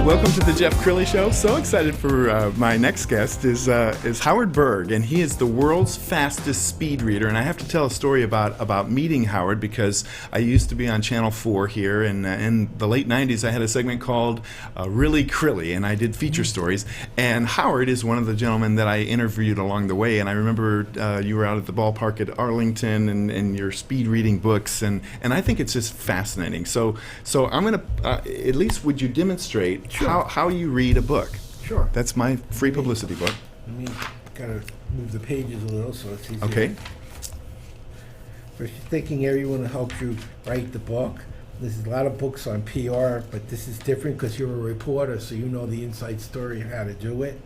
welcome to the Jeff Crilley Show. So excited for my next guest is Howard Berg, and he is the world's fastest speed reader. And I have to tell a story about meeting Howard, because I used to be on Channel 4 here, and in the late 90s I had a segment called Really Crilley, and I did feature stories. And Howard is one of the gentlemen that I interviewed along the way, and I remember you were out at the ballpark at Arlington and your speed reading books, and I think it's just fascinating. So I'm going to, at least would you demonstrate how you read a book? Sure. That's my free publicity book. Let me kind of move the pages a little so it's easier. Okay. First, you're thanking everyone who helped you write the book. There's a lot of books on PR, but this is different because you're a reporter, so you know the inside story of how to do it.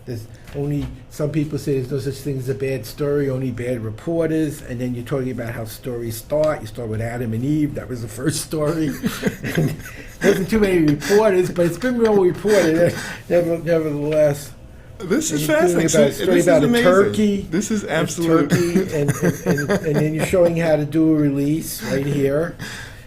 There's only, some people say there's no such thing as a bad story, only bad reporters, and then you're talking about how stories start. You start with Adam and Eve, that was the first story. There wasn't too many reporters, but it's been well reported, nevertheless. This is And you're fascinating. doing about a story about a amazing. turkey. This is absolutely. Turkey, and then you're showing how to do a release right here.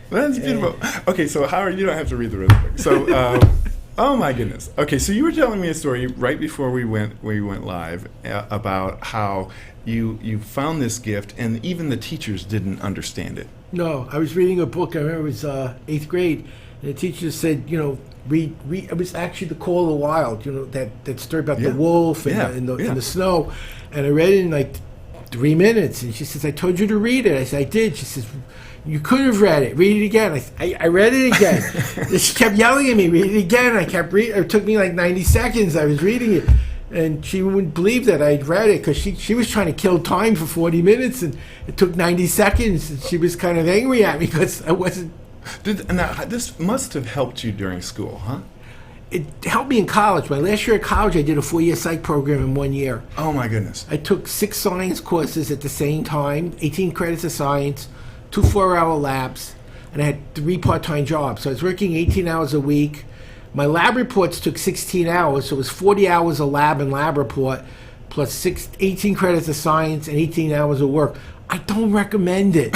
That's beautiful. Okay, so Howard, you don't have to read the rest of the book. So, oh my goodness. Okay, so you were telling me a story right before we went live about how you found this gift, and even the teachers didn't understand it. No, I was reading a book. I remember it was 8th grade, and the teacher said, read. It was actually The Call of the Wild. That story about the wolf and the snow. And I read it in like 3 minutes, and she says, "I told you to read it." I said, "I did." She says, "You could have read it. Read it again." I read it again. She kept yelling at me, "Read it again." I kept reading. It took me like 90 seconds. I was reading it. And she wouldn't believe that I'd read it, because she was trying to kill time for 40 minutes, and it took 90 seconds. And she was kind of angry at me because I wasn't. Now, this must have helped you during school, huh? It helped me in college. My last year at college, I did a 4-year psych program in 1 year. Oh, my goodness. I took 6 science courses at the same time, 18 credits of science, 2 4-hour labs, and I had 3 part-time jobs. So I was working 18 hours a week. My lab reports took 16 hours, so it was 40 hours of lab and lab report, plus 18 credits of science and 18 hours of work. I don't recommend it.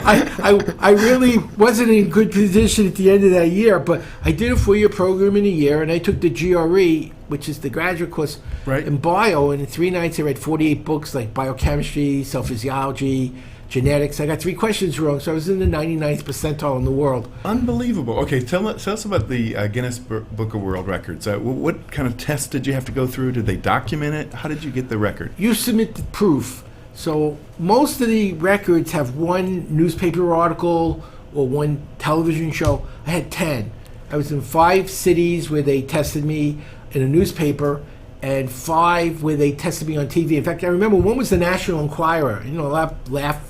I really wasn't in good position at the end of that year, but I did a 4-year program in a year, and I took the GRE, which is the graduate course in bio, and in 3 nights I read 48 books like biochemistry, cell physiology, genetics. I got 3 questions wrong, so I was in the 99th percentile in the world. Unbelievable. Okay, tell us about the Guinness Book of World Records. What kind of tests did you have to go through? Did they document it? How did you get the record? You submit the proof. So most of the records have 1 newspaper article or 1 television show. I had 10. I was in 5 cities where they tested me in a newspaper, and 5 where they tested me on TV. In fact, I remember one was the National Enquirer. Laugh.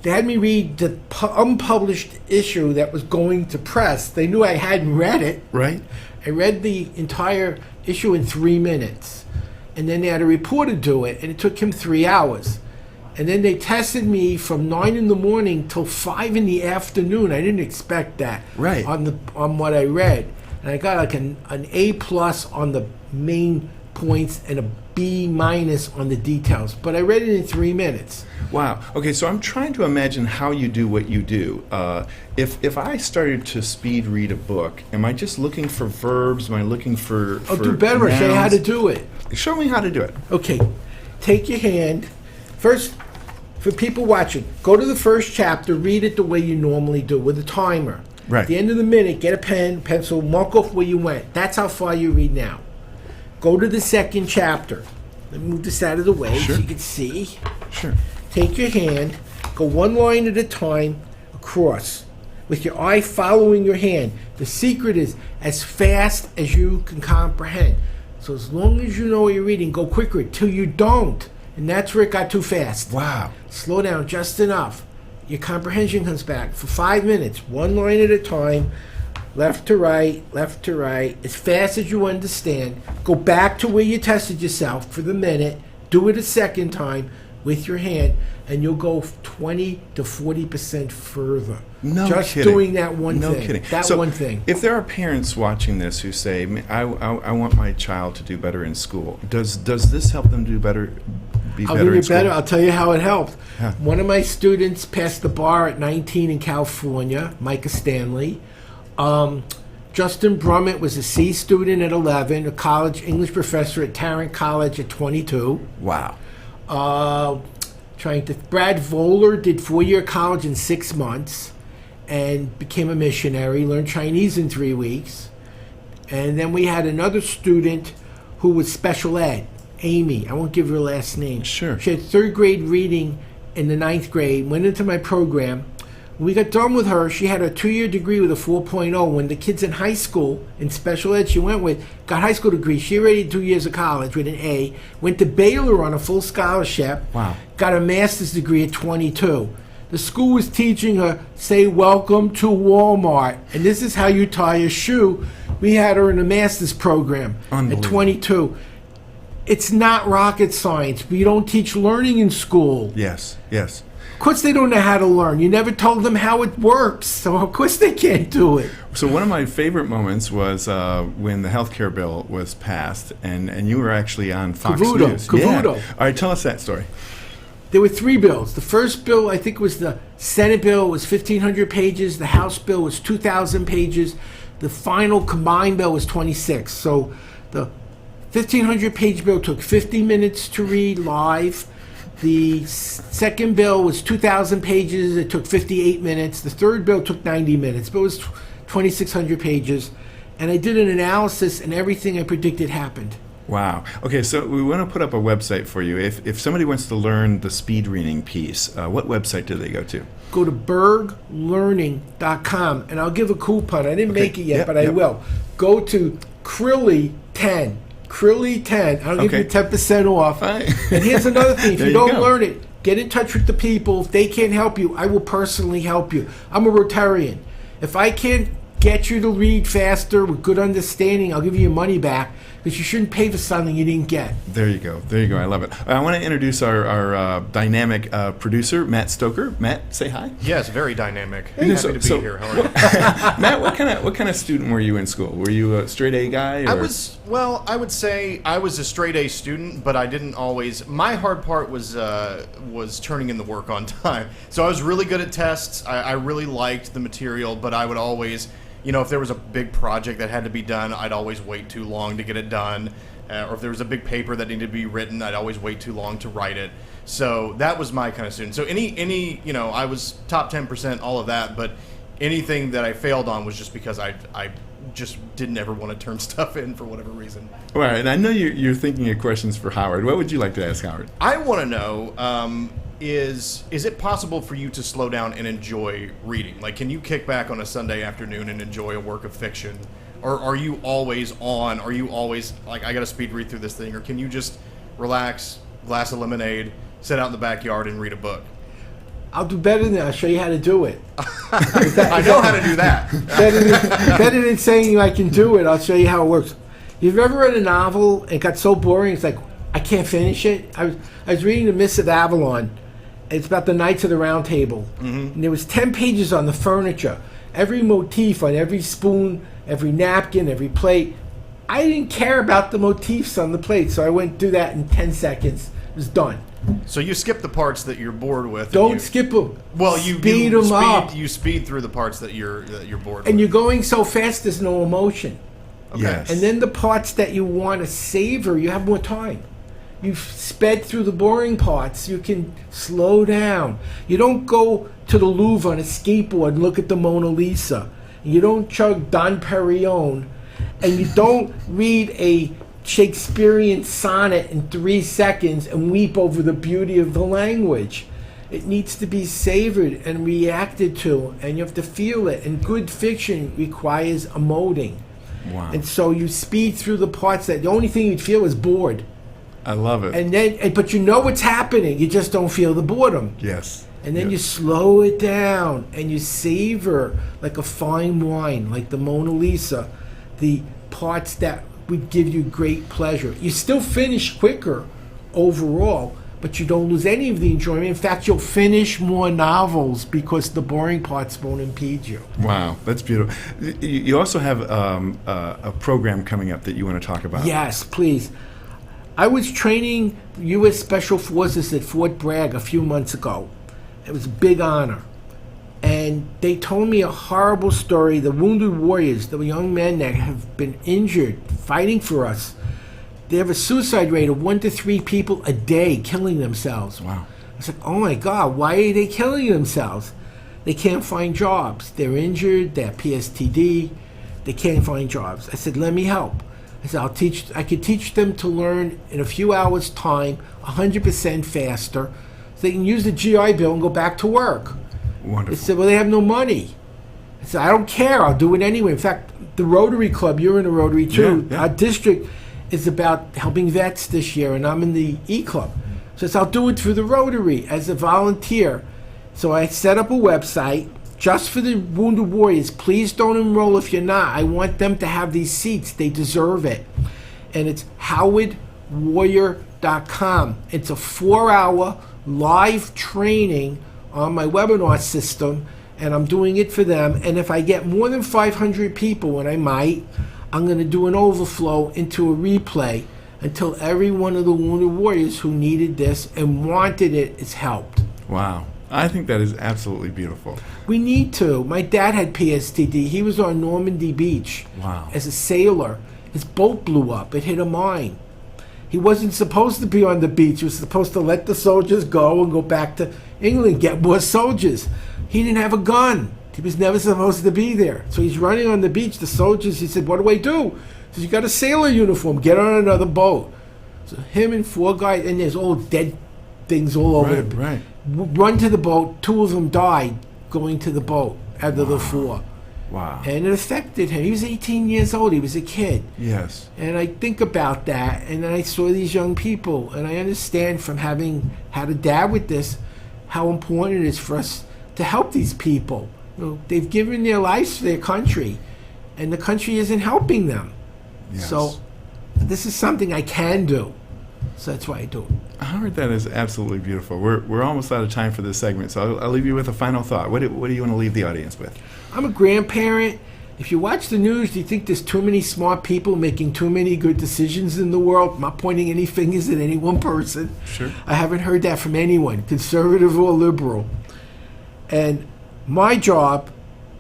They had me read the unpublished issue that was going to press. They knew I hadn't read it. Right. I read the entire issue in 3 minutes. And then they had a reporter do it, and it took him 3 hours. And then they tested me from 9 in the morning till 5 in the afternoon. I didn't expect that. Right. On what I read. And I got like an A+ on the main points and a B- on the details. But I read it in 3 minutes. Wow. Okay, so I'm trying to imagine how you do what you do. If I started to speed read a book, am I just looking for verbs? Am I looking for I'll do better. nouns? I'll show you how to do it. Show me how to do it. Okay. Take your hand. First, for people watching, go to the first chapter, read it the way you normally do, with a timer. Right. At the end of the minute, get a pen, pencil, mark off where you went. That's how far you read now. Go to the second chapter. Let me move this out of the way so you can see. Sure. Take your hand, go 1 line at a time across, with your eye following your hand. The secret is as fast as you can comprehend. So as long as you know what you're reading, go quicker till you don't. And that's where it got too fast. Wow. Slow down just enough. Your comprehension comes back for 5 minutes, 1 line at a time, left to right, as fast as you understand. Go back to where you tested yourself for the minute. Do it a second time with your hand, and you'll go 20 to 40% further. No just kidding. Doing that one no thing. Kidding. That so one thing. If there are parents watching this who say, I want my child to do better in school, does this help them do better? I'll do you better. I'll tell you how it helped. Yeah. One of my students passed the bar at 19 in California, Micah Stanley. Justin Brummett was a C student at 11, a college English professor at Tarrant College at 22. Wow. Brad Voller did 4-year college in 6 months and became a missionary, learned Chinese in 3 weeks. And then we had another student who was special ed, Amy. I won't give her last name. Sure. She had 3rd grade reading in the 9th grade, went into my program. When we got done with her, she had a 2-year degree with a 4.0. When the kids in high school, in special ed she went with, got high school degree, she already had 2 years of college with an A, went to Baylor on a full scholarship, Wow. got a master's degree at 22. The school was teaching her, say welcome to Walmart, and this is how you tie a shoe. We had her in a master's program at 22. It's not rocket science. We don't teach learning in school. Yes, yes. Of course they don't know how to learn. You never told them how it works, so of course they can't do it. So one of my favorite moments was when the healthcare bill was passed, and you were actually on Fox News. Cavuto. Yeah. All right, tell us that story. There were 3 bills. The first bill, I think, was the Senate bill, was 1,500 pages. The House bill was 2,000 pages. The final combined bill was 26. So the 1,500-page bill took 50 minutes to read live. The second bill was 2,000 pages. It took 58 minutes. The third bill took 90 minutes, but it was 2,600 pages. And I did an analysis, and everything I predicted happened. Wow. Okay, so we want to put up a website for you. If somebody wants to learn the speed reading piece, what website do they go to? Go to berglearning.com, and I'll give a coupon. I didn't make it yet, but I will. Go to Crilley 10. Crilley 10. I'll give you 10% off. Right. And here's another thing. If you don't go. learn it, get in touch with the people. If they can't help you, I will personally help you. I'm a Rotarian. If I can't get you to read faster with good understanding, I'll give you your money back, because you shouldn't pay for something you didn't get. There you go. There you go. I love it. I want to introduce our dynamic producer, Matt Stoker. Matt, say hi. Yes, very dynamic. Hey, Happy to be here. How are you? Matt, what kind of student were you in school? Were you a straight A guy? Or? I would say I was a straight A student, but I didn't always. My hard part was turning in the work on time. So I was really good at tests. I really liked the material, but I would always, if there was a big project that had to be done, I'd always wait too long to get it done. Or if there was a big paper that needed to be written, I'd always wait too long to write it. So that was my kind of student. So any I was top 10%, all of that, but anything that I failed on was just because I just didn't ever want to turn stuff in for whatever reason. All right, and I know you're thinking of questions for Howard. What would you like to ask Howard? I want to know, is it possible for you to slow down and enjoy reading? Like, can you kick back on a Sunday afternoon and enjoy a work of fiction? Or are you always on? Are you always like, I got to speed read through this thing? Or can you just relax, glass of lemonade, sit out in the backyard and read a book? I'll do better than that. I'll show you how to do it. I know how to do that. better than saying I can do it, I'll show you how it works. You've ever read a novel and it got so boring, it's like, I can't finish it? I was reading The Mists of Avalon. It's about the Knights of the Round Table. Mm-hmm. And there was 10 pages on the furniture. Every motif on every spoon, every napkin, every plate. I didn't care about the motifs on the plate, so I went through that in 10 seconds. It was done. So you skip the parts that you're bored with. Don't skip them. Well, speed them up. You speed through the parts that you're bored with. And you're going so fast, there's no emotion. Okay. Yes. And then the parts that you want to savor, you have more time. You've sped through the boring parts. You can slow down. You don't go to the Louvre on a skateboard and look at the Mona Lisa. You don't chug Don Perignon. And you don't read a Shakespearean sonnet in 3 seconds and weep over the beauty of the language. It needs to be savored and reacted to, and you have to feel it. And good fiction requires emoting. Wow. And so you speed through the parts that the only thing you'd feel is bored. I love it. And then, but you know what's happening. You just don't feel the boredom. Yes. And then you slow it down and you savor like a fine wine, like the Mona Lisa, the parts that would give you great pleasure. You still finish quicker overall, but you don't lose any of the enjoyment. In fact, you'll finish more novels because the boring parts won't impede you. Wow, that's beautiful. You also have a program coming up that you want to talk about. Yes, please. I was training U.S. Special Forces at Fort Bragg a few months ago. It was a big honor. And they told me a horrible story. The wounded warriors, the young men that have been injured fighting for us, they have a suicide rate of 1 to 3 people a day killing themselves. Wow. I was like, oh my God, why are they killing themselves? They can't find jobs. They're injured, they have PSTD, they can't find jobs. I said, let me help. I said, I could teach them to learn in a few hours' time, 100% faster, so they can use the GI Bill and go back to work. Wonderful. They said, well, they have no money. I said, I don't care, I'll do it anyway. In fact, the Rotary Club, you're in the Rotary too, Yeah. Our district is about helping vets this year, and I'm in the E-Club. So I said, I'll do it through the Rotary as a volunteer. So I set up a website just for the Wounded Warriors. Please don't enroll if you're not. I want them to have these seats. They deserve it. And it's howardwarrior.com. It's a 4-hour live training on my webinar system, and I'm doing it for them. And if I get more than 500 people, and I might, I'm going to do an overflow into a replay until every one of the Wounded Warriors who needed this and wanted it is helped. Wow. I think that is absolutely beautiful. We need to. My dad had PSTD. He was on Normandy Beach Wow. as a sailor. His boat blew up. It hit a mine. He wasn't supposed to be on the beach. He was supposed to let the soldiers go and go back to England, get more soldiers. He didn't have a gun. He was never supposed to be there. So he's running on the beach. The soldiers, he said, what do I do? He said, you got a sailor uniform. Get on another boat. So him and 4 guys, and there's all dead things all over. Right. Run to the boat. 2 of them died going to the boat out of the 4. Wow. And it affected him. He was 18 years old. He was a kid. Yes. And I think about that, and then I saw these young people, and I understand from having had a dad with this, how important it is for us to help these people. You know, they've given their lives for their country, and the country isn't helping them. Yes. So this is something I can do. So that's why I do it. Howard, that is absolutely beautiful. We're almost out of time for this segment, so I'll leave you with a final thought. What do you want to leave the audience with? I'm a grandparent. If you watch the news, do you think there's too many smart people making too many good decisions in the world? I'm not pointing any fingers at any one person. Sure. I haven't heard that from anyone, conservative or liberal. And my job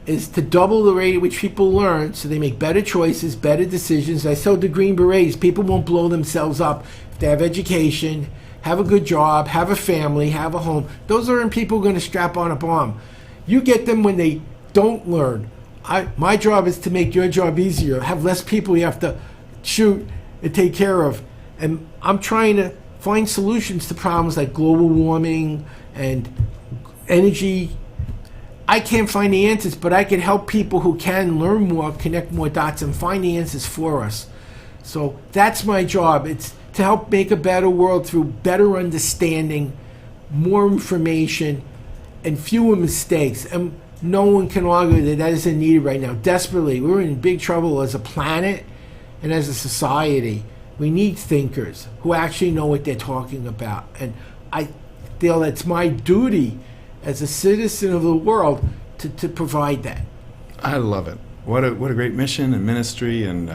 is to double the rate at which people learn so they make better choices, better decisions. I told the Green Berets, people won't blow themselves up if they have education, have a good job, have a family, have a home. Those aren't people going to strap on a bomb. You get them when they don't learn. My job is to make your job easier, have less people you have to shoot and take care of. And I'm trying to find solutions to problems like global warming and energy. I can't find the answers, but I can help people who can learn more, connect more dots, and find the answers for us. So that's my job. It's to help make a better world through better understanding, more information, and fewer mistakes. And no one can argue that that isn't needed right now. Desperately, we're in big trouble as a planet and as a society. We need thinkers who actually know what they're talking about. And I feel it's my duty as a citizen of the world to provide that. I love it. What a great mission and ministry, and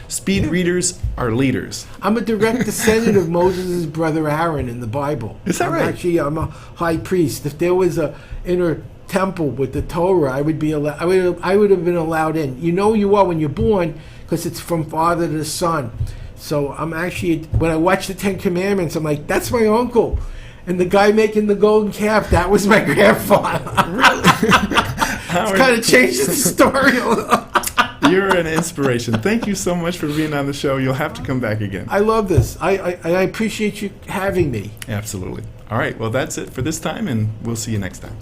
speed readers are leaders. I'm a direct descendant of Moses' brother Aaron in the Bible. Is that right? Actually, I'm a high priest. If there was a inner temple with the Torah, I would be allowed. I would have been allowed in. You know you are when you're born, because it's from father to son. So I'm actually, when I watch the 10 Commandments, I'm like, that's my uncle. And the guy making the golden calf, that was my grandfather. It's kind of changes the story a little. You're an inspiration. Thank you so much for being on the show. You'll have to come back again. I love this. I appreciate you having me. Absolutely. All right. Well, that's it for this time, and we'll see you next time.